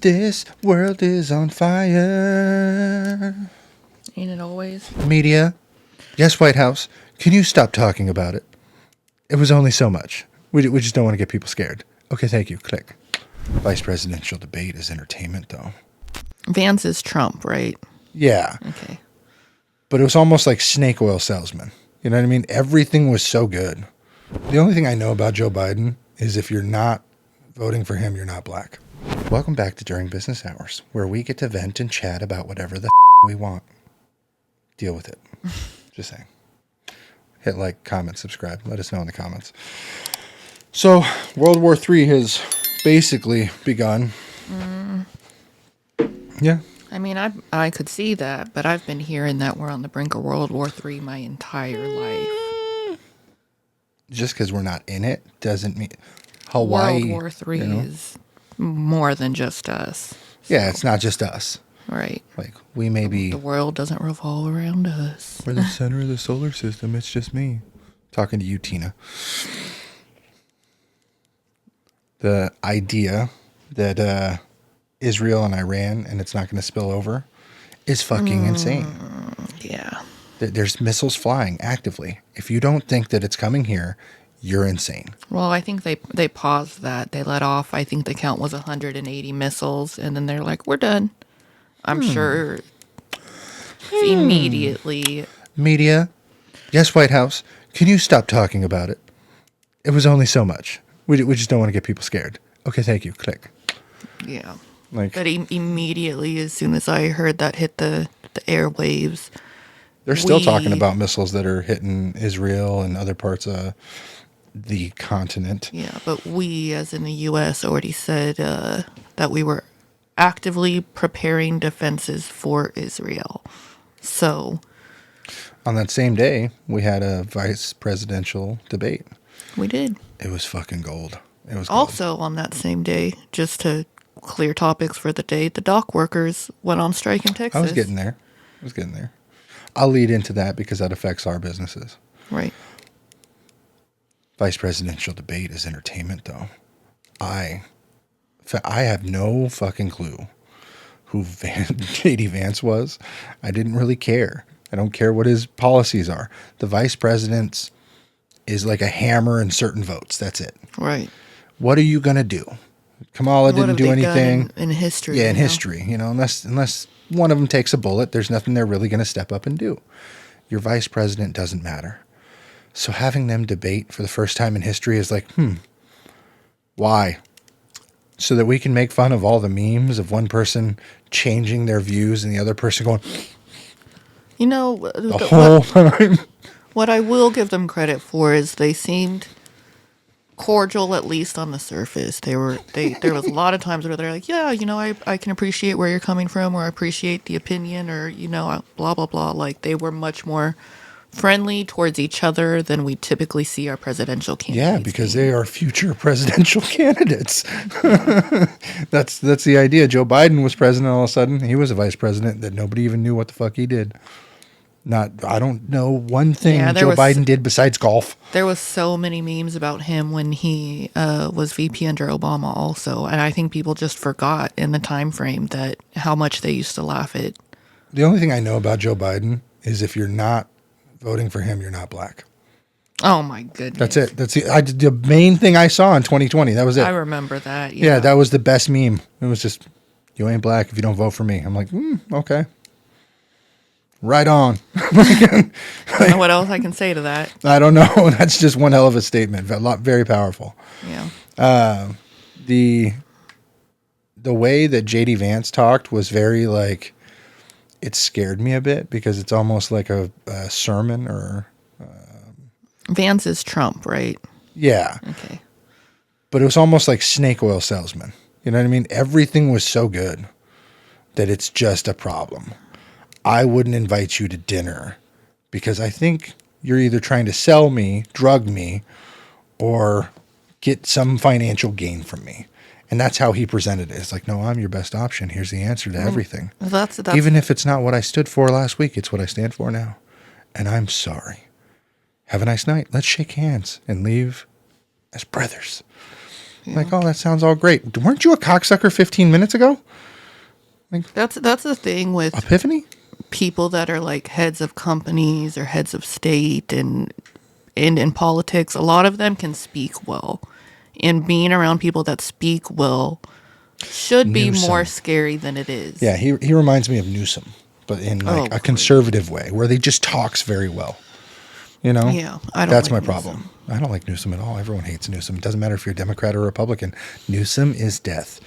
This world is on fire. Ain't it always? Media. Yes, White House. Can you stop talking about it? It was only so much. We just don't want to get people scared. Okay, thank you. Click. Vice presidential debate is entertainment, though. Vance is Trump, right? Yeah. Okay. But it was almost like snake oil salesman. You know what I mean? Everything was so good. The only thing I know about Joe Biden is if you're not voting for him, you're not black. Welcome back to During Business Hours, where we get to vent and chat about whatever the we want. Deal with it. Just saying. Hit like, comment, subscribe. Let us know in the comments. So, World War III has basically begun. Yeah. I mean, I could see that, but I've been hearing that we're on the brink of World War III my entire life. Just because we're not in it doesn't mean Hawaii. World War III is more than just us. Yeah, it's not just us. Right. Like, we may be... The world doesn't revolve around us. We're the center of the solar system. It's just me. Talking to you, Tina. The idea that Israel and Iran, and it's not going to spill over, is fucking insane. Yeah. There's missiles flying actively. If you don't think that it's coming here, you're insane. Well, I think they paused that. They let off, I think the count was 180 missiles, and then they're like, we're done. I'm sure immediately. Media. Yes, White House. Can you stop talking about it? It was only so much. We just don't want to get people scared. Okay, thank you. Click. Yeah. Like, But immediately, as soon as I heard that hit the airwaves, they're still talking about missiles that are hitting Israel and other parts of the continent. Yeah, but we, as in the U.S., already said that we were actively preparing defenses for Israel. So, On that same day, we had a vice presidential debate. we did. It was fucking gold. It was gold. Also, on that same day, just to clear topics for the day, the dock workers went on strike in Texas. I was getting there. I'll lead into that because that affects our businesses. Right. Vice presidential debate is entertainment, though. I have no fucking clue who J.D. Vance was. I didn't really care. I don't care what his policies are. The vice president is like a hammer in certain votes. That's it. Right. What are you going to do? Kamala didn't do anything. In history. Yeah, in history. Unless one of them takes a bullet, there's nothing they're really going to step up and do. Your vice president doesn't matter. So having them debate for the first time in history is like, why? So that we can make fun of all the memes of one person changing their views and the other person going, the whole time. What I will give them credit for is they seemed cordial, at least on the surface. There was a lot of times where they're like, yeah, I can appreciate where you're coming from, or I appreciate the opinion, or, blah, blah, blah. Like, they were much more friendly towards each other than we typically see our presidential candidates. Yeah, because they are future presidential candidates. That's the idea. Joe Biden was president all of a sudden. He was a vice president that nobody even knew what the fuck he did. I don't know one thing Joe Biden did besides golf. There was so many memes about him when he was VP under Obama also. And I think people just forgot in the time frame that how much they used to laugh at. The only thing I know about Joe Biden is if you're not voting for him, you're not black. Oh my goodness. That's it. That's the main thing I saw in 2020. That was it. I remember that. Yeah, that was the best meme. It was just, you ain't black if you don't vote for me. I'm like, okay. Right on. I don't know what else I can say to that. I don't know. That's just one hell of a statement. Very powerful. Yeah. The way that J.D. Vance talked was very like, it scared me a bit because it's almost like a sermon or... Vance is Trump, right? Yeah. Okay. But it was almost like snake oil salesman. You know what I mean? Everything was so good that it's just a problem. I wouldn't invite you to dinner because I think you're either trying to sell me, drug me, or get some financial gain from me. And that's how he presented it. It's like, no, I'm your best option. Here's the answer to everything. That's Even if it's not what I stood for last week, it's what I stand for now. And I'm sorry. Have a nice night. Let's shake hands and leave as brothers. Like, oh, that sounds all great. Weren't you a cocksucker 15 minutes ago? Like, That's the thing with epiphany? people that are like heads of companies or heads of state and in politics. A lot of them can speak well, and being around people that speak well should be more scary than it is. Yeah, he reminds me of Newsom, but in like a conservative way, where he just talks very well. You know? Yeah, I don't. That's like my Newsom. problem. I don't like Newsom at all. Everyone hates Newsom. It doesn't matter if you're a Democrat or Republican. Newsom is death.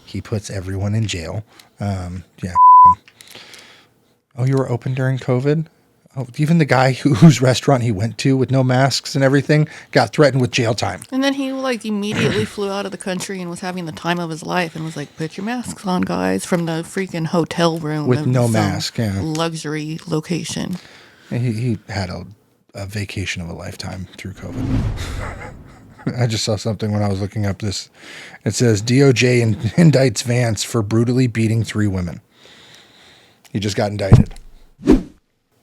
He puts everyone in jail. Yeah. Oh, you were open during COVID? Oh, even the guy whose restaurant he went to with no masks and everything got threatened with jail time. And then he like immediately flew out of the country and was having the time of his life and was like, "Put your masks on, guys," from the freaking hotel room with no mask, yeah, luxury location. He had a vacation of a lifetime through COVID. I just saw something when I was looking up this. It says DOJ indicts Vance for brutally beating 3 women. He just got indicted.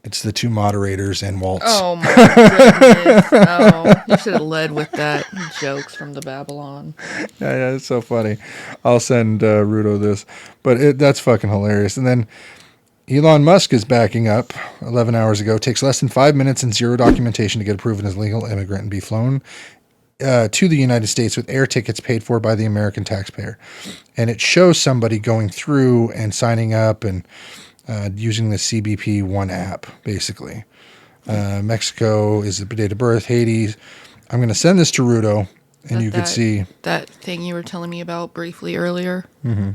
It's the 2 moderators and Waltz. Oh my goodness! Oh, you should have led with that. Jokes from the Babylon. Yeah, it's so funny. I'll send Rudo this, but that's fucking hilarious. And then Elon Musk is backing up 11 hours ago. Takes less than 5 minutes and 0 documentation to get approved as a legal immigrant and be flown to the United States with air tickets paid for by the American taxpayer. And it shows somebody going through and signing up and using the CBP One app, basically. Mexico is the date of birth, Haiti. I'm going to send this to Rudo, and you could see that thing you were telling me about briefly earlier. Mm-hmm.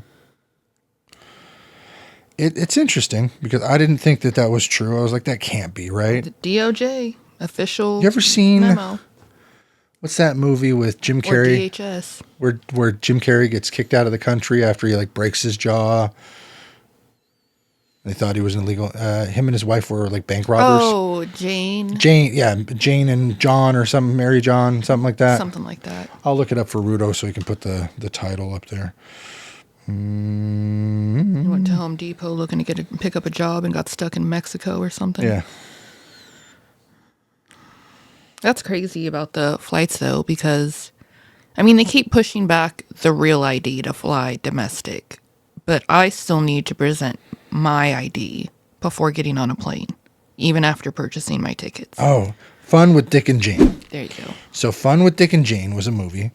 It's interesting because I didn't think that was true. I was like, that can't be right. The DOJ official. You ever seen memo? What's that movie with Jim Carrey? Or DHS. Where Jim Carrey gets kicked out of the country after he like breaks his jaw. They thought he was illegal. Him and his wife were like bank robbers. Oh, Jane. Yeah, Jane and John or something, Mary John, something like that. Something like that. I'll look it up for Rudo so he can put the title up there. You went to Home Depot looking to pick up a job and got stuck in Mexico or something. Yeah. That's crazy about the flights though, because I mean they keep pushing back the real ID to fly domestic, but I still need to present my ID before getting on a plane, even after purchasing my tickets. Oh, Fun with Dick and Jane. There you go. So Fun with Dick and Jane was a movie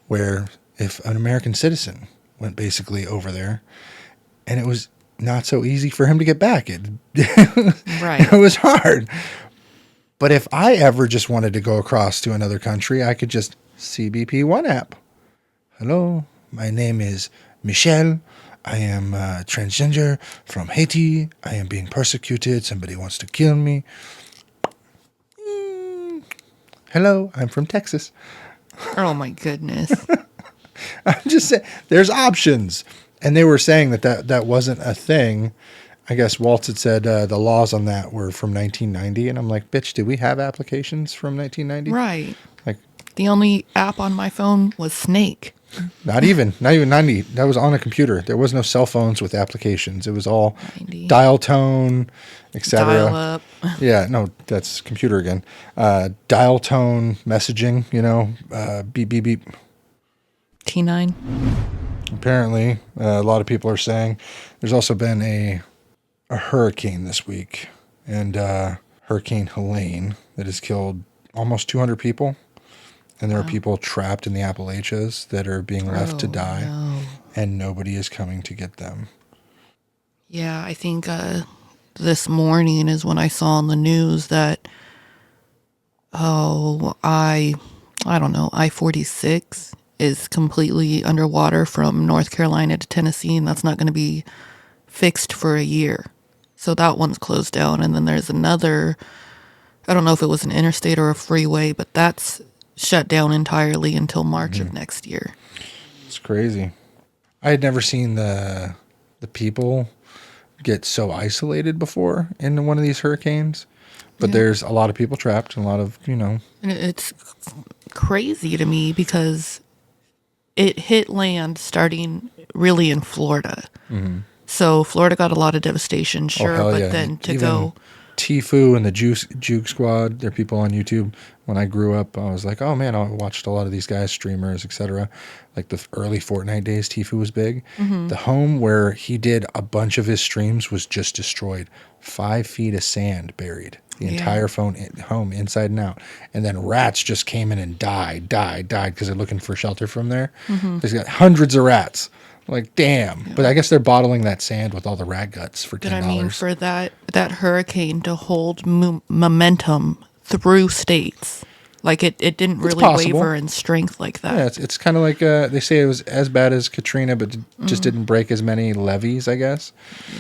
where if an American citizen went basically over there and it was not so easy for him to get back. Right. It was hard. But if I ever just wanted to go across to another country, I could just CBP One app. Hello, my name is Michelle. I am transgender from Haiti. I am being persecuted. Somebody wants to kill me. Hello, I'm from Texas. Oh my goodness. I'm just saying, there's options. And they were saying that wasn't a thing. I guess Waltz had said the laws on that were from 1990. And I'm like, bitch, did we have applications from 1990? Right. Like, the only app on my phone was Snake. Not even 90. That was on a computer. There was no cell phones with applications. It was all 90. Dial tone, etc. Dial up. Yeah, no, that's computer again. Dial tone messaging, beep, beep, beep. T9. Apparently, a lot of people are saying there's also been a hurricane this week, and Hurricane Helene that has killed almost 200 people. And there are people trapped in the Appalachians that are being left to die, and nobody is coming to get them. Yeah, I think this morning is when I saw on the news that, I don't know, I-46 is completely underwater from North Carolina to Tennessee, and that's not going to be fixed for a year. So that one's closed down. And then there's another, I don't know if it was an interstate or a freeway, but that's shut down entirely until March of next year. It's crazy. I had never seen the people get so isolated before in one of these hurricanes. But there's a lot of people trapped and a lot of, And it's crazy to me because it hit land starting really in Florida. Mm-hmm. So Florida got a lot of devastation, sure, but then to go Tfue and the Juke Squad, they're people on YouTube. When I grew up, I was like, oh man, I watched a lot of these guys, streamers, etc. Like the early Fortnite days, Tfue was big. The home where he did a bunch of his streams was just destroyed. 5 feet of sand buried. The entire home inside and out. And then rats just came in and died because they're looking for shelter from there. He's got hundreds of rats. Like, damn. Yeah. But I guess they're bottling that sand with all the rat guts for $10. But I mean, for that hurricane to hold momentum through states, like it didn't really waver in strength like that. Yeah, it's kind of like they say it was as bad as Katrina, but just didn't break as many levees, I guess.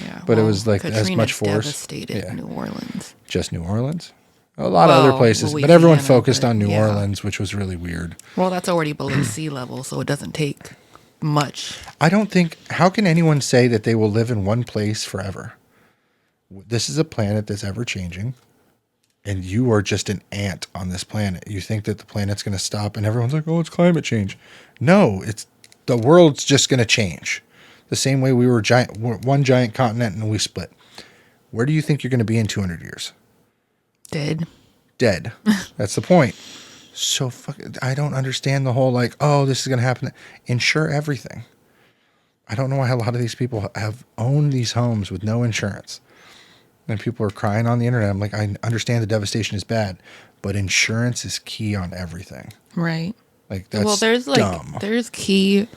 Yeah, but it was like Katrina as much force. Devastated New Orleans. Just New Orleans? A lot of other places, Louisiana, but everyone focused on New Orleans, which was really weird. Well, that's already below sea level, so it doesn't take much. I don't think, how can anyone say that they will live in one place forever? This is a planet that's ever changing, and you are just an ant on this planet. You think that the planet's going to stop, and everyone's like, oh, it's climate change. No, it's the world's just going to change. The same way we were one giant continent and we split. Where do you think you're going to be in 200 years? Dead. That's the point. So I don't understand the whole like, oh, this is going to happen. Insure everything. I don't know why a lot of these people have owned these homes with no insurance. And people are crying on the internet. I'm like, I understand the devastation is bad, but insurance is key on everything. Right. Like that's dumb. There's key.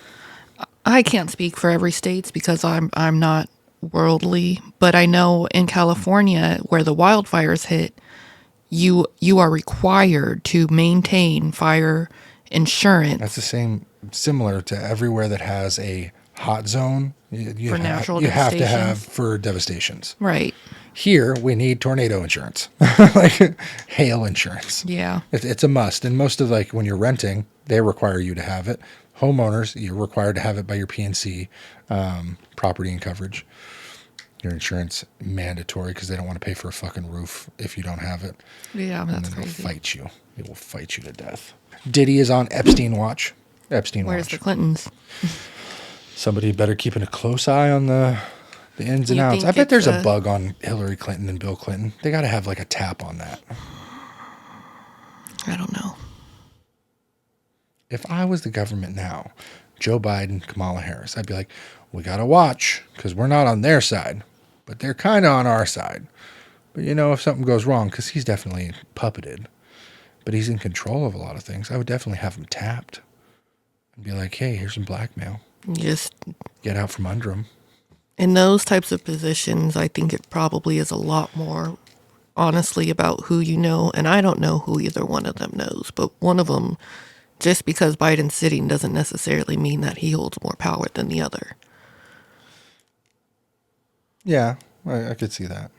I can't speak for every state because I'm not worldly, but I know in California where the wildfires hit, you are required to maintain fire insurance. That's the same, similar to everywhere that has a hot zone. You have to have for devastations. Right. Here, we need tornado insurance, like hail insurance. Yeah. It's a must. And most of like when you're renting, they require you to have it. Homeowners, you're required to have it by your PNC, property and coverage. Your insurance mandatory because they don't want to pay for a fucking roof if you don't have it. Yeah, and that's then crazy. They'll fight you. They will fight you to death. Diddy is on Epstein watch. Where's the Clintons? Somebody better keeping a close eye on the ins and outs. I bet there's a bug on Hillary Clinton and Bill Clinton. They got to have like a tap on that. I don't know. If I was the government now, Joe Biden, Kamala Harris, I'd be like, we got to watch because we're not on their side, but they're kind of on our side. But you know, if something goes wrong, because he's definitely puppeted, but he's in control of a lot of things, I would definitely have him tapped and be like, hey, here's some blackmail. Just get out from under him. In those types of positions, I think it probably is a lot more honestly about who you know. And I don't know who either one of them knows, but one of them, just because Biden's sitting doesn't necessarily mean that he holds more power than the other. Yeah, I could see that.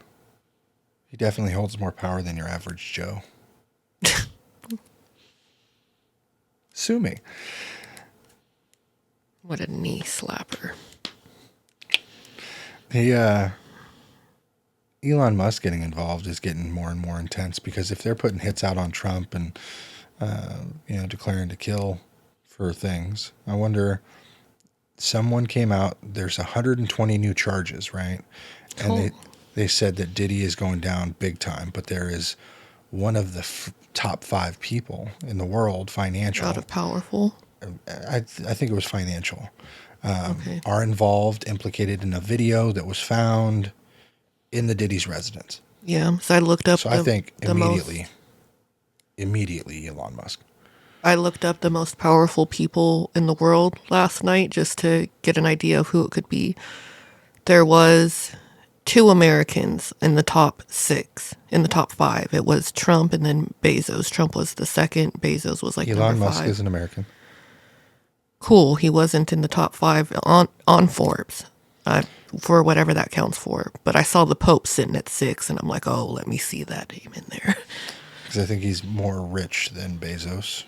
He definitely holds more power than your average Joe. Sue me. What a knee slapper. Elon Musk getting involved is getting more and more intense because if they're putting hits out on Trump and declaring to kill for things, I wonder. Someone came out. There's 120 new charges, right? And they said that Diddy is going down big time, but there is one of the top 5 people in the world, financial. Out of powerful. I think it was financial. Are involved, implicated in a video that was found in the Diddy's residence. Yeah, so I looked up. So I think immediately Elon Musk. I looked up the most powerful people in the world last night just to get an idea of who it could be. There was 2 Americans in the top 6, in the top 5. It was Trump and then Bezos. Trump was the second. Bezos was like Elon number 5. Musk is an American. Cool. He wasn't in the top 5 on Forbes, for whatever that counts for. But I saw the Pope sitting at 6, and I'm like, oh, let me see that name in there. Because I think he's more rich than Bezos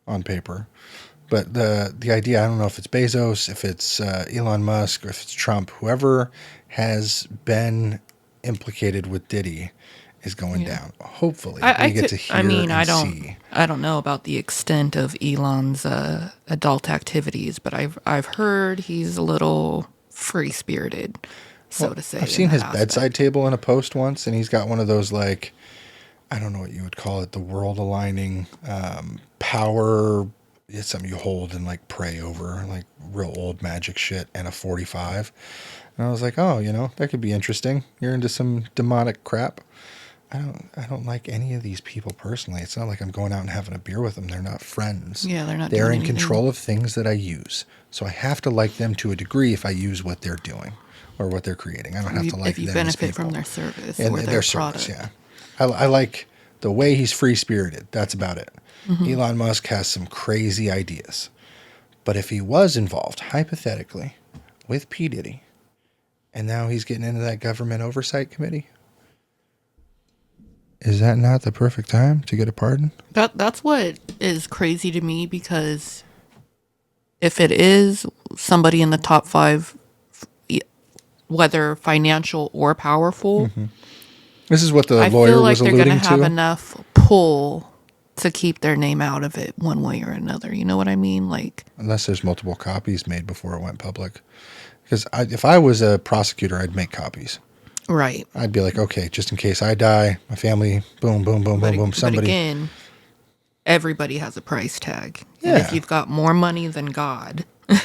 on paper. But the idea, I don't know if it's Bezos, if it's Elon Musk, or if it's Trump, whoever has been implicated with Diddy is going down. Hopefully, we get to hear and see. I don't know about the extent of Elon's adult activities, but I've heard he's a little free-spirited. so to say. I've in seen that his aspect. bedside table in a post once, and he's got one of those, like, I don't know what you would call it, the world aligning power. It's something you hold and like pray over, like real old magic shit, and a 45. And I was like, oh, that could be interesting. You're into some demonic crap. I don't like any of these people personally. It's not like I'm going out and having a beer with them. They're not friends. Yeah, they're not. They're doing in anything. control of things that I use. So I have to like them to a degree if I use what they're doing or what they're creating. I don't have to like if you them benefit as from people. their service And or their their product. service, yeah. I like the way he's free-spirited. That's about it. Mm-hmm. Elon Musk has some crazy ideas. But if he was involved, hypothetically, with PDiddy, and now he's getting into that government oversight committee, is that not the perfect time to get a pardon? That's what is crazy to me, because if it is somebody in the top 5, whether financial or powerful, This is what the I lawyer feel like was they're going alluding to have to. enough pull to keep their name out of it one way or another. You know what I mean? Like, Unless there's multiple copies made before it went public. Because if I was a prosecutor, I'd make copies. right. I'd be like, okay, just in case I die, my family, boom, boom, boom, boom, boom. But Somebody. again, everybody has a price tag. And Yeah. if you've got more money than God, you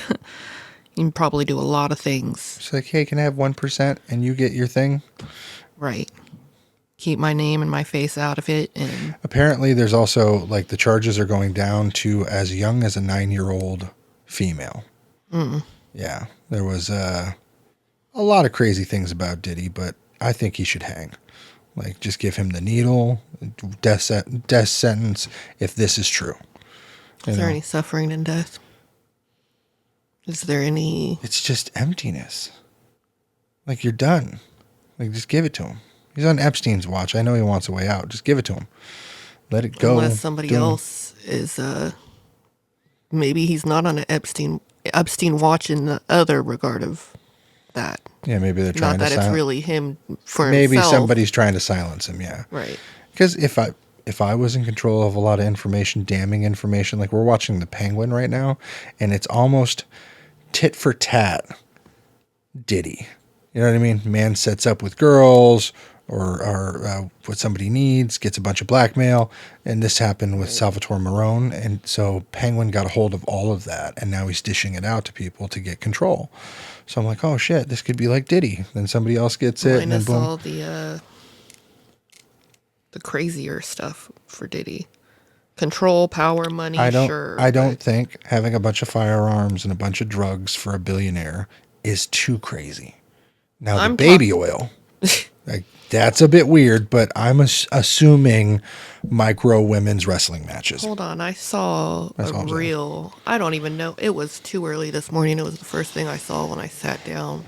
can probably do a lot of things. It's like, hey, can I have 1% and you get your thing? Right. Keep my name and my face out of it. And Apparently, there's also, like, the charges are going down to as young as a 9-year-old female. Yeah. There was a lot of crazy things about Diddy, but I think he should hang. Like, just give him the needle, death sentence, if this is true. is there any suffering in death? Is there any... It's just emptiness. Like, you're done. Like, just give it to him. He's on Epstein's watch. I know he wants a way out. Just give it to him. Let it go. Unless somebody else is... maybe he's not on an Epstein watch in the other regard of that. Yeah, maybe they're trying Not that to it's really him for maybe himself. somebody's trying to silence him, yeah. Right. Because if I was in control of a lot of information, damning information, like we're watching The Penguin right now, and it's almost tit for tat Diddy. You know what I mean? Man sets up with girls or what somebody needs, gets a bunch of blackmail, and this happened with Salvatore Marone, and so Penguin got a hold of all of that, and now he's dishing it out to people to get control. So I'm like, oh shit, this could be like Diddy. Then somebody else gets it, and then Minus boom. all the crazier stuff for Diddy. Control, power, money, I sure. don't think having a bunch of firearms and a bunch of drugs for a billionaire is too crazy. Now the I'm baby oil, like that's a bit weird, but I'm assuming micro women's wrestling matches. Hold on, I saw That's all I'm a saying. reel. I don't even know. It was too early this morning. It was the first thing I saw when I sat down.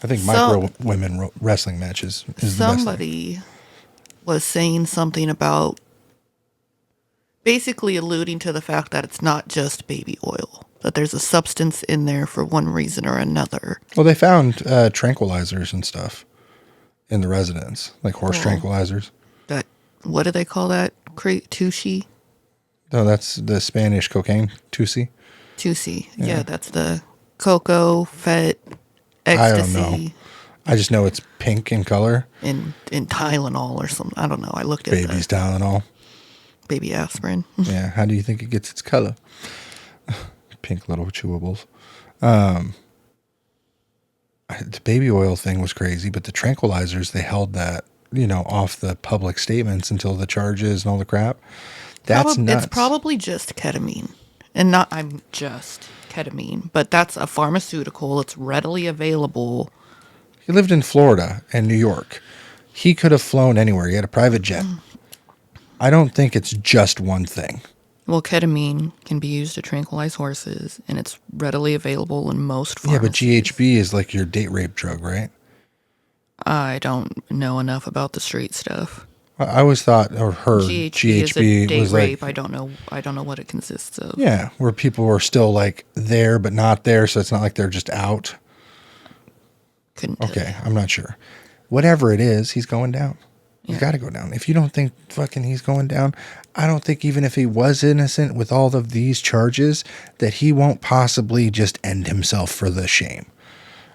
I think micro women wrestling matches is the best thing. Somebody was saying something about basically alluding to the fact that it's not just baby oil, that there's a substance in there for one reason or another. Well, they found tranquilizers and stuff in the residence, like horse tranquilizers. That, what do they call that? Tushi? No, that's the Spanish cocaine, Tusi. Tusi. Yeah, that's the cocoa, fet, ecstasy. I don't know. I just know it's pink in color. In Tylenol or something. I don't know. I looked at Baby's Tylenol. baby aspirin. Yeah. How do you think it gets its color? Pink little chewables. The baby oil thing was crazy, but the tranquilizers, they held that, off the public statements until the charges and all the crap. That's nuts. It's probably just ketamine. And I'm just ketamine, but that's a pharmaceutical. It's readily available. He lived in Florida and New York. He could have flown anywhere. He had a private jet. I don't think it's just one thing. Well, ketamine can be used to tranquilize horses, and it's readily available in most pharmacies. Yeah, but GHB is like your date rape drug, right? I don't know enough about the street stuff. I always thought or heard GHB is a date was rape. like, I don't know what it consists of. yeah, where people were still like there but not there, so it's not like they're just out. Couldn't tell Okay, you. I'm not sure. Whatever it is, he's going down. He's Yeah. got to go down. If you don't think fucking he's going down, I don't think even if he was innocent with all of these charges, that he won't possibly just end himself for the shame.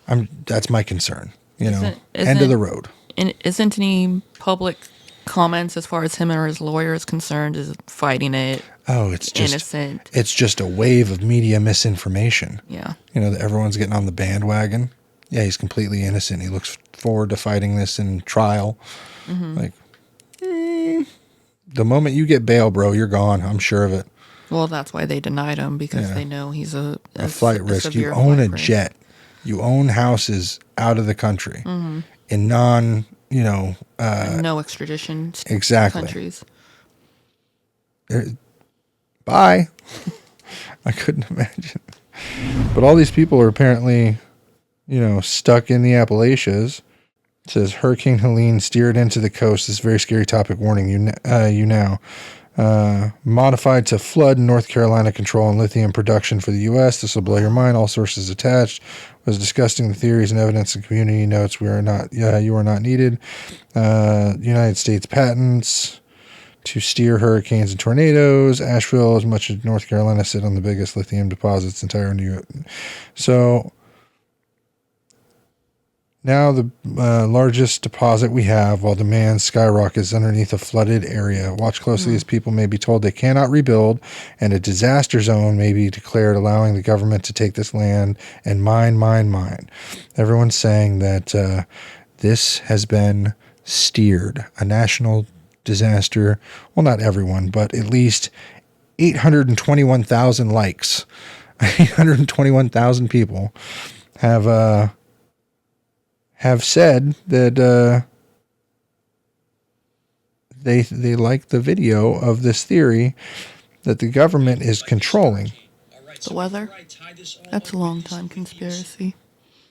That's my concern. End of Isn't- the road. And isn't any public comments as far as him or his lawyer is concerned is fighting it? Oh, it's just innocent. It's just a wave of media misinformation. Yeah. That everyone's getting on the bandwagon. Yeah, he's completely innocent. He looks forward to fighting this in trial. Like, the moment you get bail, bro, you're gone. I'm sure of it. Well, that's why they denied him, because they know he's a flight risk. You own a jet. You own houses out of the country in non, no extradition exactly. countries. Bye. I couldn't imagine. But all these people are apparently, stuck in the Appalachians. It says Hurricane Helene steered into the coast. This very scary topic. Warning you now. Modified to flood North Carolina control and lithium production for the U.S. This will blow your mind. All sources attached. Was discussing the theories and evidence and community notes. You are not needed. United States patents to steer hurricanes and tornadoes. Asheville, as much as North Carolina, sit on the biggest lithium deposits entire New York. So now the largest deposit we have, while demand skyrockets underneath a flooded area. Watch closely as people may be told they cannot rebuild, and a disaster zone may be declared, allowing the government to take this land and mine. Everyone's saying that this has been steered, a national disaster. Well, not everyone, but at least 821,000 likes. 821,000 people have said that they like the video of this theory that the government is controlling The weather? That's a long time conspiracy.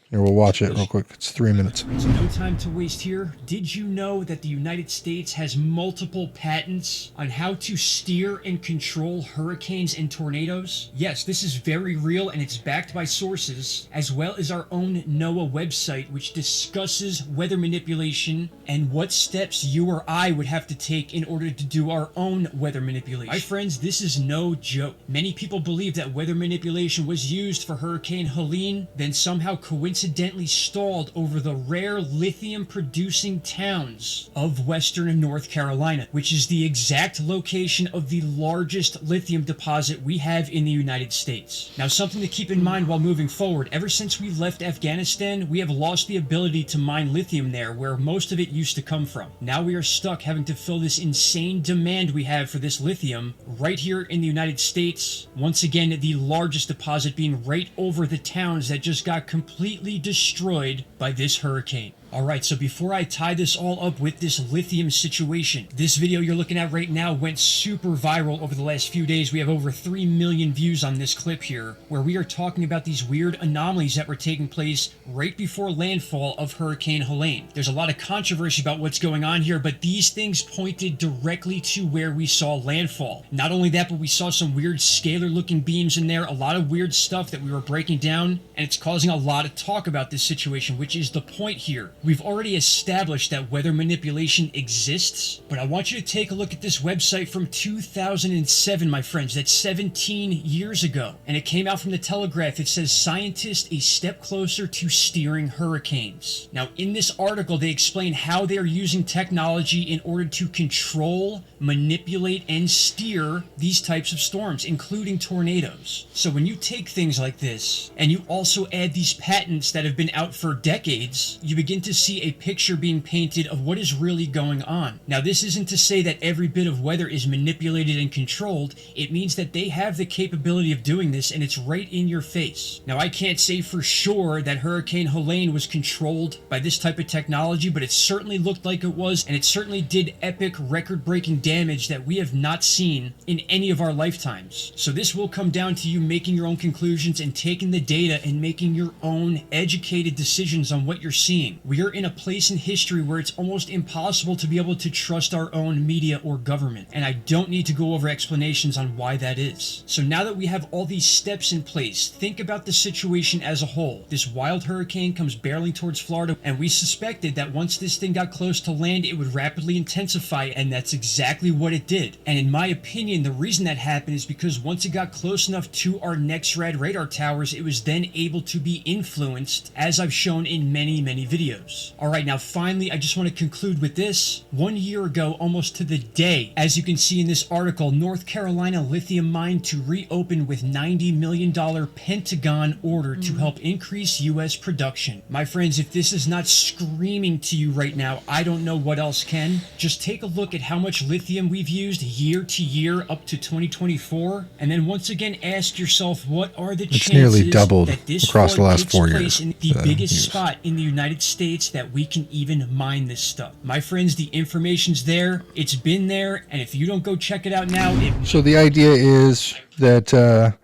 Here, we'll watch it real quick. It's 3 minutes. No time to waste here. Did you know that the United States has multiple patents on how to steer and control hurricanes and tornadoes? Yes, this is very real, and it's backed by sources, as well as our own NOAA website, which discusses weather manipulation and what steps you or I would have to take in order to do our own weather manipulation. My friends, this is no joke. Many people believe that weather manipulation was used for Hurricane Helene, then somehow coincidentally stalled over the rare lithium producing towns of western North Carolina, which is the exact location of the largest lithium deposit we have in the United States. Now, something to keep in mind while moving forward: ever since we left Afghanistan, we have lost the ability to mine lithium there, where most of it used to come from. Now we are stuck having to fill this insane demand we have for this lithium right here in the United States. Once again, the largest deposit being right over the towns that just got completely destroyed by this hurricane. Alright, so before I tie this all up with this lithium situation, this video you're looking at right now went super viral over the last few days. We have over 3 million views on this clip here, where we are talking about these weird anomalies that were taking place right before landfall of Hurricane Helene. There's a lot of controversy about what's going on here, but these things pointed directly to where we saw landfall. Not only that, but we saw some weird scalar looking beams in there, a lot of weird stuff that we were breaking down, and it's causing a lot of talk about this situation, which is the point here. We've already established that weather manipulation exists, but I want you to take a look at this website from 2007, my friends. That's 17 years ago. And it came out from the Telegraph. It says, "Scientists a step closer to steering hurricanes." Now, in this article, they explain how they're using technology in order to control, manipulate, and steer these types of storms, including tornadoes. So when you take things like this, and you also add these patents that have been out for decades, you begin to see a picture being painted of what is really going on. Now, this isn't to say that every bit of weather is manipulated and controlled. It means that they have the capability of doing this, and it's right in your face. Now, I can't say for sure that Hurricane Helene was controlled by this type of technology, but it certainly looked like it was, and it certainly did epic, record-breaking damage that we have not seen in any of our lifetimes. So this will come down to you making your own conclusions and taking the data and making your own educated decisions on what you're seeing. We we are in a place in history where it's almost impossible to be able to trust our own media or government, and I don't need to go over explanations on why that is. So now that we have all these steps in place, think about the situation as a whole. This wild hurricane comes barreling towards Florida, and we suspected that once this thing got close to land, it would rapidly intensify, and that's exactly what it did. And in my opinion, the reason that happened is because once it got close enough to our next rad radar towers, it was then able to be influenced, as I've shown in many videos. Alright, now finally, I just want to conclude with this. 1 year ago, almost to the day, as you can see in this article, North Carolina lithium mine to reopen with $90 million Pentagon order to help increase U.S. production. My friends, if this is not screaming to you right now, I don't know what else can. Just take a look at how much lithium we've used year to year up to 2024, and then once again ask yourself, what are the chances nearly doubled that this across the last takes 4 place years. in the biggest spot in the United States that we can even mine this stuff? My friends, the information's there, it's been there, and if you don't go check it out now, So the idea is that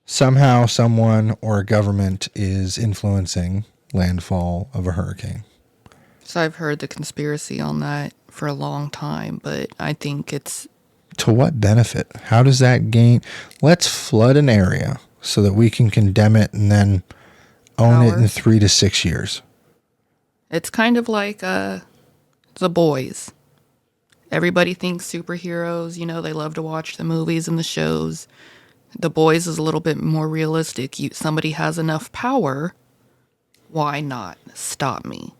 somehow someone or a government is influencing landfall of a hurricane. So I've heard the conspiracy on that for a long time, but I think it's... To what benefit? How does that gain? Let's flood an area so that we can condemn it and then own it in 3 to 6 years. It's kind of like The Boys. Everybody thinks superheroes, you know, they love to watch the movies and the shows. The Boys is a little bit more realistic. Somebody has enough power, why not stop me?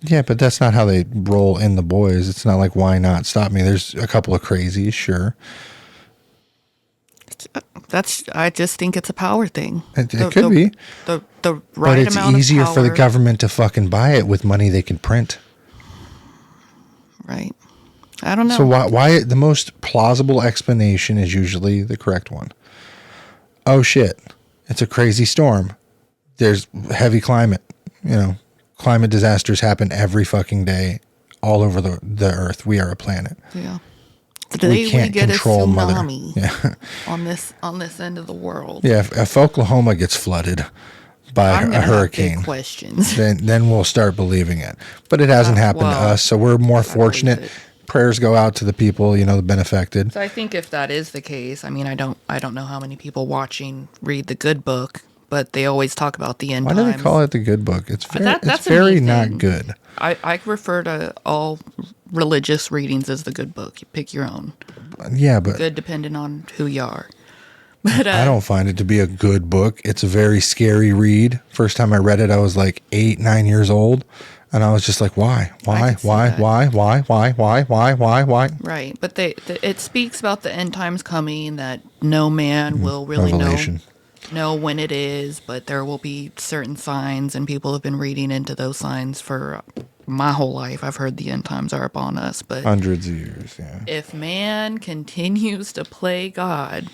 Yeah, but that's not how they roll in The Boys. It's not like, why not stop me? There's a couple of crazies, sure. I just think it's a power thing. It could be. The right but it's amount easier of power. for the government to fucking buy it with money they can print. Right. I don't know. So why the most plausible explanation is usually the correct one. Oh shit, it's a crazy storm. There's heavy climate. You know, climate disasters happen every fucking day all over the earth. We are a planet. Yeah. Today we can't get control a mother. tsunami Yeah. on this end of the world. Yeah, if Oklahoma gets flooded by I'm a gonna have hurricane, big questions. then we'll start believing it. But it hasn't happened to well, us, so we're more I fortunate. believe it. Prayers go out to the people, you know, the benefacted. So I think if that is the case, I mean, I don't know how many people watching read the Good Book, but they always talk about the end Why times. do they call it the Good Book? It's very, That's it's a me very thing. not good. I refer to all religious readings as the Good Book. You pick your own. Yeah, but Good depending on who you are. But I don't find it to be a good book. It's a very scary read. First time I read it, I was like 8, 9 years old. And I was just like, why? Right, but it speaks about the end times coming, that no man will really Revelation. know when it is, but there will be certain signs, and people have been reading into those signs for my whole life. I've heard the end times are upon us, but Hundreds of years, yeah. if man continues to play God,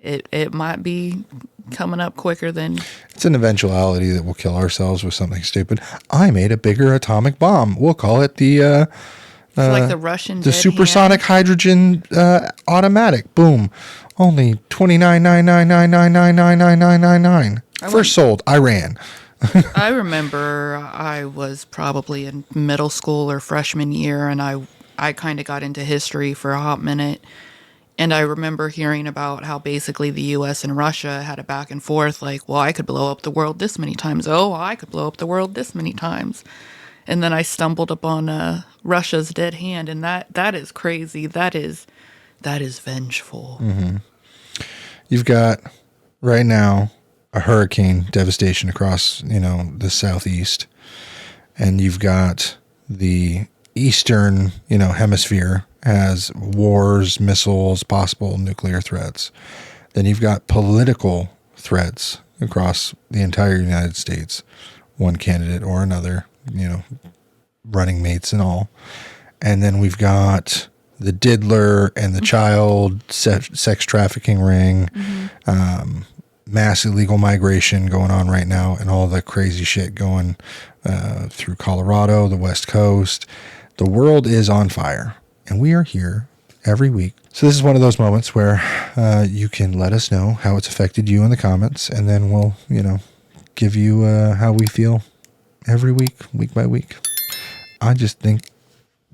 it might be coming up quicker than... It's an eventuality that we'll kill ourselves with something stupid. I made a bigger atomic bomb. We'll call it the like the Russian the dead supersonic hand. hydrogen automatic. Boom. Only 29,999,999,999. First sold. Iran. I remember I was probably in middle school or freshman year, and I kind of got into history for a hot minute. And I remember hearing about how basically the U.S. and Russia had a back and forth, like, well, I could blow up the world this many times. Oh, I could blow up the world this many times. And then I stumbled upon Russia's dead hand, and that is crazy. That is vengeful. Mm-hmm. You've got, right now, a hurricane devastation across, the southeast. And you've got the eastern, hemisphere has wars, missiles, possible nuclear threats. Then you've got political threats across the entire United States, one candidate or another, running mates and all. And then we've got the diddler and the child sex trafficking ring, mass illegal migration going on right now, and all the crazy shit going through Colorado, the West Coast. The world is on fire. And we are here every week. So this is one of those moments where you can let us know how it's affected you in the comments, and then we'll, give you how we feel every week, week by week. I just think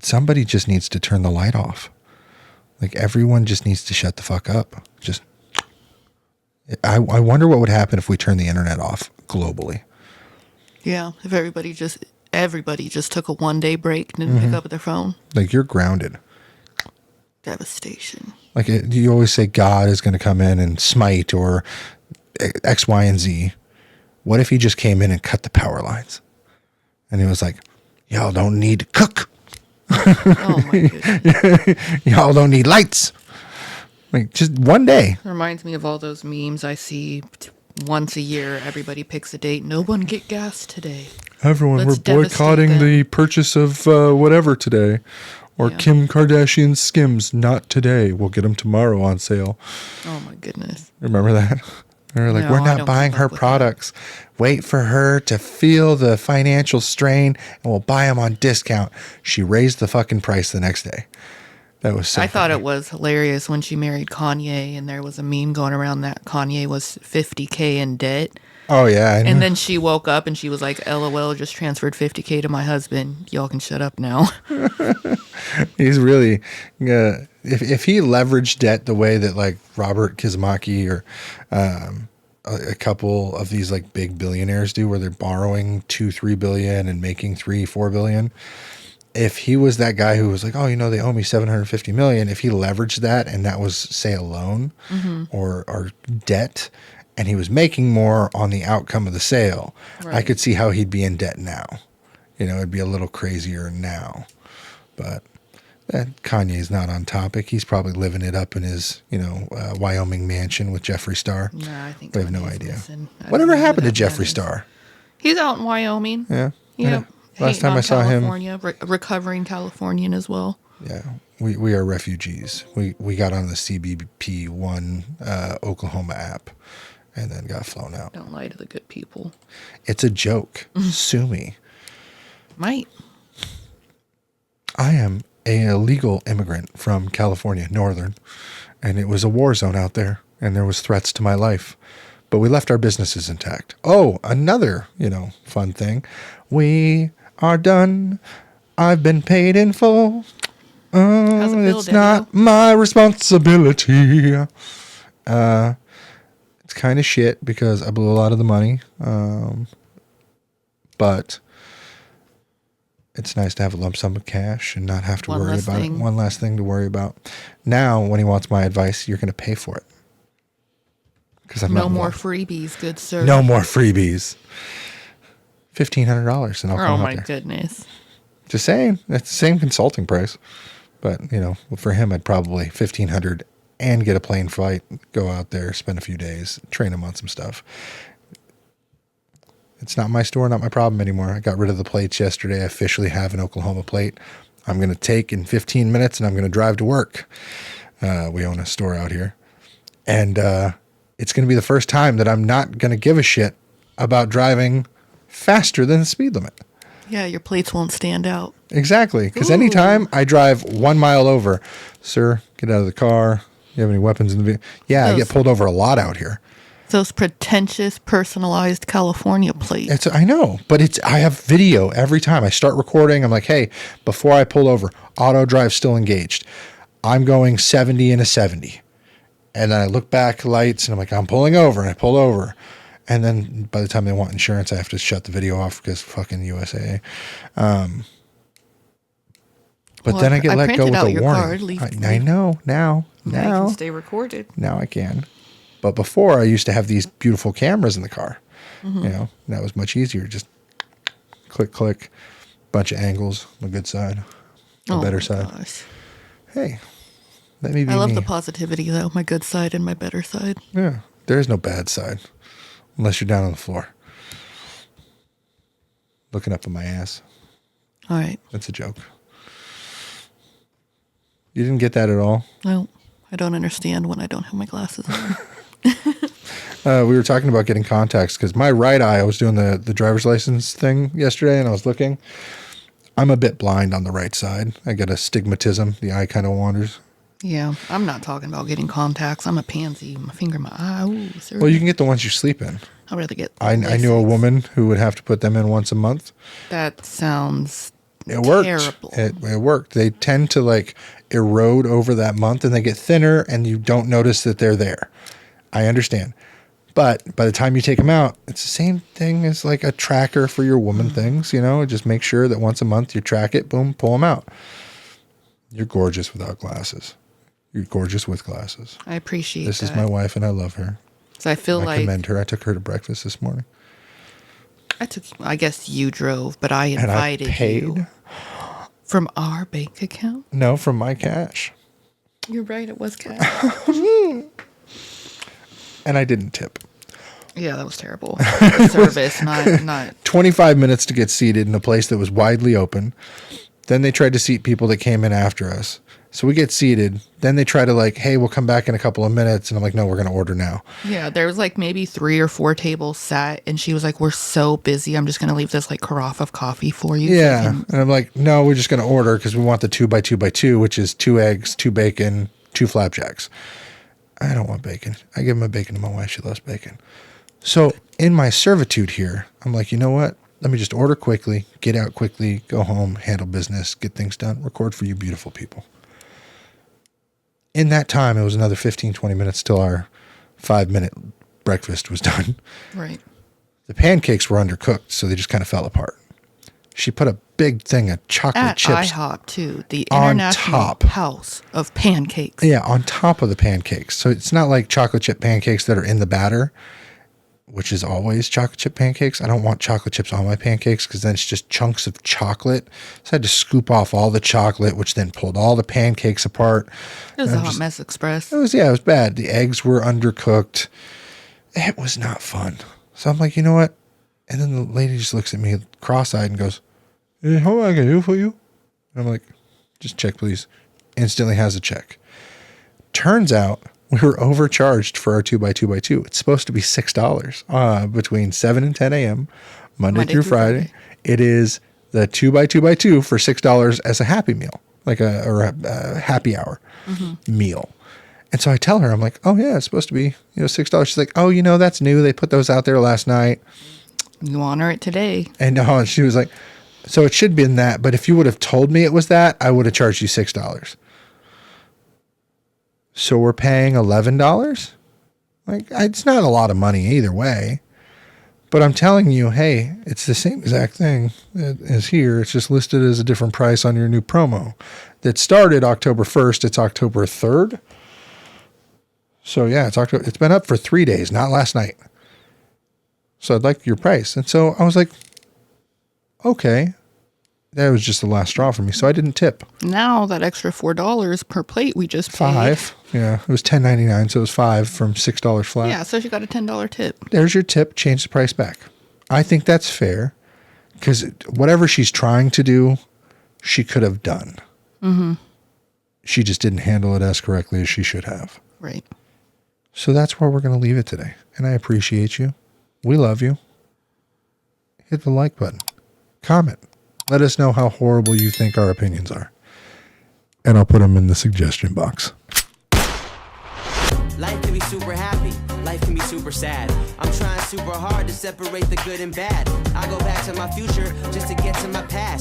somebody just needs to turn the light off. Like, everyone just needs to shut the fuck up. Just, I wonder what would happen if we turned the internet off globally. Yeah, if everybody just took a 1-day break and didn't pick up their phone. Like, you're grounded. Devastation. Like, you always say God is going to come in and smite or X, Y, and Z. What if he just came in and cut the power lines? And he was like, y'all don't need to cook. Oh my goodness. Y'all don't need lights. Like, just one day. It reminds me of all those memes I see once a year. Everybody picks a date. No one get gas today. Everyone, Let's we're boycotting devastate them. the purchase of whatever today. Or Yeah. Kim Kardashian Skims, not today. We'll get them tomorrow on sale. Oh my goodness. Remember that? They were like, No, we're I not don't buying keep her up with products. Wait for her to feel the financial strain and we'll buy them on discount. She raised the fucking price the next day. That was so I thought funny. it was hilarious when she married Kanye, and there was a meme going around that Kanye was $50K in debt. Oh, yeah. I know. And then she woke up and she was like, LOL, just transferred $50K to my husband. Y'all can shut up now. He's really, if he leveraged debt the way that like Robert Kiyosaki or a couple of these like big billionaires do, where they're borrowing $2-3 billion and making $3-4 billion. If he was that guy who was like, oh, they owe me $750 million, if he leveraged that and that was, say, a loan or debt, and he was making more on the outcome of the sale, I Right. could see how he'd be in debt now. It'd be a little crazier now. But Kanye's not on topic. He's probably living it up in his, Wyoming mansion with Jeffree Star. Nah, I think We have no Kanye's idea. missing. I don't Whatever know who happened to that man Jeffree is. Star? He's out in Wyoming. Yeah. Yep. Last Hating time on I saw him, California, recovering Californian as well. yeah, we are refugees. We got on the CBP One Oklahoma app, and then got flown out. Don't lie to the good people. It's a joke. Sue me. Might. I am a illegal immigrant from California, Northern, and it was a war zone out there, and there was threats to my life. But we left our businesses intact. Oh, another, fun thing. We are done. I've been paid in full. How's it feel, It's Daniel? not my responsibility. It's kind of shit because I blew a lot of the money. But it's nice to have a lump sum of cash and not have to One worry less about it. thing. One last thing to worry about. Now, when he wants my advice, you're going to pay for it. Because I'm No not more freebies, good sir. No more freebies. $1,500 and I'll Oh come out my there. goodness. Just saying, it's the same consulting price. But, for him, I'd probably $1,500 and get a plane flight, go out there, spend a few days, train him on some stuff. It's not my store, not my problem anymore. I got rid of the plates yesterday. I officially have an Oklahoma plate. I'm going to take in 15 minutes and I'm going to drive to work. We own a store out here. And it's going to be the first time that I'm not going to give a shit about driving faster than the speed limit. Yeah, your plates won't stand out. Exactly. Because anytime I drive 1 mile over, sir, get out of the car. You have any weapons in the vehicle? Yeah, I get pulled over a lot out here. Those pretentious, personalized California plates. I know, but I have video every time I start recording. I'm like, hey, before I pull over, auto drive still engaged. I'm going 70 in a 70. And then I look back, lights, and I'm like, I'm pulling over, and I pull over. And then by the time they want insurance, I have to shut the video off because fucking USA. But Well, then I get let go printed with out a your warning. card, leave- I know now. I Now can stay recorded. Now I can. But before I used to have these beautiful cameras in the car. And that was much easier. Just click, click, bunch of angles, my good side, my better side. Gosh. Hey, let me be I love me. the positivity, though. My good side and my better side. Yeah, there is no bad side unless you're down on the floor. Looking up at my ass. All right. That's a joke. You didn't get that at all? No, I don't understand when I don't have my glasses on. We were talking about getting contacts because my right eye, I was doing the driver's license thing yesterday and I was looking. I'm a bit blind on the right side. I get astigmatism. The eye kind of wanders. Yeah, I'm not talking about getting contacts. I'm a pansy. My finger, my eye. Ooh, sir. Well, you can get the ones you sleep in. I'd rather get. I knew a woman who would have to put them in once a month. That sounds It worked. terrible. It worked. They tend to like erode over that month and they get thinner and you don't notice that they're there. I understand. But by the time you take them out, it's the same thing as like a tracker for your woman things, you know, just make sure that once a month you track it, boom, pull them out. You're gorgeous without glasses. You're gorgeous with glasses. I appreciate This that. is my wife and I love her. So I feel I like commend her. I took her to breakfast this morning. I guess you drove, but I And I invited paid. you from our bank account. No, from my cash. You're right. It was cash. And I didn't tip. Yeah, that was terrible. The service, not. 25 minutes to get seated in a place that was widely open. Then they tried to seat people that came in after us. So we get seated. Then they try to like, hey, we'll come back in a couple of minutes. And I'm like, no, we're going to order now. Yeah, there was like maybe 3 or 4 tables sat, and she was like, "We're so busy. I'm just gonna leave this like carafe of coffee for you." Yeah. So you And I'm like, no, we're just going to order because we want the 2x2x2, which is 2 eggs, 2 bacon, 2 flapjacks. I don't want bacon. I give my bacon to my wife. She loves bacon. So in my servitude here, I'm like, you know what? Let me just order quickly, get out quickly, go home, handle business, get things done, record for you beautiful people. In that time, it was another 15, 20 minutes till our 5-minute breakfast was done. right. The pancakes were undercooked, so they just kind of fell apart. She put a big thing of chocolate At chips. IHOP too, the on International top. House of Pancakes. Yeah, on top of the pancakes. So it's not like chocolate chip pancakes that are in the batter, which is always chocolate chip pancakes. I don't want chocolate chips on my pancakes because then it's just chunks of chocolate. So I had to scoop off all the chocolate, which then pulled all the pancakes apart. It was a hot mess express. It was bad. The eggs were undercooked. It was not fun. So I'm like, you know what? And then the lady just looks at me cross-eyed and goes, hey, how am I going to do for you? And I'm like, just check, please. Instantly has a check. Turns out we were overcharged for our 2x2x2. It's supposed to be $6 between 7 and 10 a.m. Monday through Friday. It is the 2x2x2 for $6 as a happy meal, like a happy hour meal. And so I tell her, I'm like, oh yeah, it's supposed to be $6. She's like, oh, that's new. They put those out there last night. You honor it today. And she was like, so it should be in that, but if you would have told me it was that, I would have charged you $6. So we're paying $11? Like, it's not a lot of money either way. But I'm telling you, hey, it's the same exact thing as here. It's just listed as a different price on your new promo that started October 1st. It's October 3rd. So yeah, it's been up for 3 days, not last night. So I'd like your price. And so I was like, okay. That was just the last straw for me. So I didn't tip. Now that extra $4 per plate we just paid. $5. Yeah, it was $10.99, so it was $5 from $6 flat. Yeah, so she got a $10 tip. There's your tip. Change the price back. I think that's fair because whatever she's trying to do, she could have done. Mm-hmm. She just didn't handle it as correctly as she should have. Right. So that's where we're going to leave it today. And I appreciate you. We love you. Hit the like button. Comment. Let us know how horrible you think our opinions are. And I'll put them in the suggestion box. Life can be super happy, life can be super sad. I'm trying super hard to separate the good and bad. I go back to my future just to get to my past.